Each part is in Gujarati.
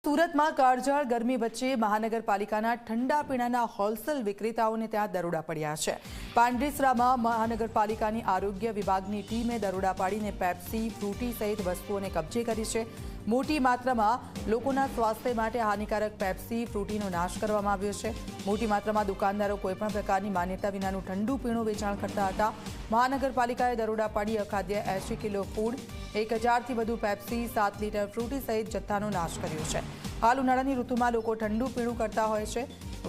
સુરતમાં કાળઝાળ ગરમી વચ્ચે મહાનગરપાલિકાના ઠંડા પીણાના હોલસેલ વિક્રેતાઓને ત્યાં દરોડા પડ્યા છે। પાંડેસરામાં મહાનગરપાલિકાની આરોગ્ય વિભાગની ટીમે દરોડા પાડીને પેપ્સી, ફ્રૂટી સહિત વસ્તુઓને કબજે કરી છે। મોટી માત્રામાં લોકોના સ્વાસ્થ્ય માટે હાનિકારક પેપ્સી, ફ્રૂટીનો નાશ કરવામાં આવ્યો છે। મોટી માત્રામાં દુકાનદારો કોઈપણ પ્રકારની માન્યતા વિનાનું ઠંડુ પીણું વેચાણ કરતા હતા। મહાનગરપાલિકાએ દરોડા પાડી અખાદ્ય 80 કિલો ફૂડ, 1000થી વધુ પેપ્સી, 7 લીટર ફ્રૂટી સહિત જથ્થાનો નાશ કર્યો છે। હાલ ઉનાળાની ઋતુમાં લોકો ઠંડુ પીણું કરતા હોય છે,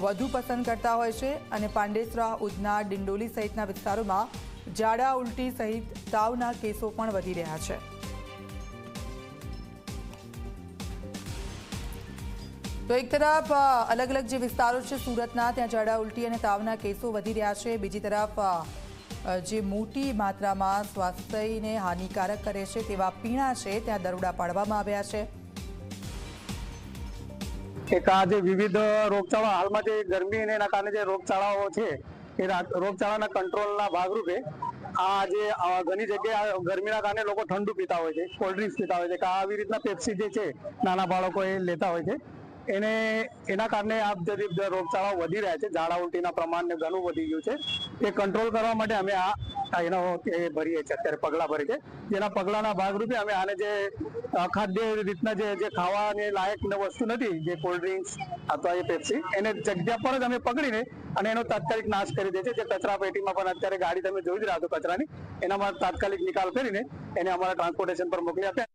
વધુ પસંદ કરતા હોય છે અને પાંડેસરા, ઉધના, ડિંડોલી સહિતના વિસ્તારોમાં ઝાડા, ઉલટી સહિત તાવના કેસો પણ વધી રહ્યા છે। તો એક તરફ અલગ અલગ જે વિસ્તારો છે સુરતના, ત્યાં ઝાડા, ઉલટી અને તાવના કેસો વધી રહ્યા છે। બીજી તરફ જે મોટી માત્રામાં સ્વાસ્થ્યને હાનિકારક કરે છે તેવા પીણા છે, ત્યાં દરોડા પાડવામાં આવ્યા છે। એક આ જે વિવિધ રોગચાળા હાલમાં જે ગરમી અને એના કારણે જે રોગચાળાઓ છે એ રોગચાળાના કંટ્રોલના ભાગરૂપે આ જે ઘણી જગ્યાએ ગરમીના કારણે લોકો ઠંડુ પીતા હોય છે, કોલ્ડ ડ્રિંક્સ પીતા હોય છે કે આવી રીતના પેપ્સી જે છે નાના બાળકો એ લેતા હોય છે, એના કારણે આ જે રોગચાળાઓ વધી રહ્યા છે, ઝાડા ઉલટીના પ્રમાણને ઘણું વધી ગયું છે। એ કંટ્રોલ કરવા માટે અમે એનો ભરીએ છીએ, અત્યારે પગલાં ભરી છે, જેના પગલાંના ભાગરૂપે અમે આને જે અખાદ્ય રીતના જે ખાવાની લાયક વસ્તુ નથી, જે કોલ્ડ ડ્રિંક્સ અથવા એ પેપ્સી, એને જગ્યા પર જ અમે પકડીને અને એનો તાત્કાલિક નાશ કરી દે છે। જે કચરા પેટીમાં પણ અત્યારે ગાડી તમે જોઈ જ રહ્યા છો કચરાની, એનામાં તાત્કાલિક નિકાલ કરીને એને અમારા ટ્રાન્સપોર્ટેશન પર મોકલી આપ્યા।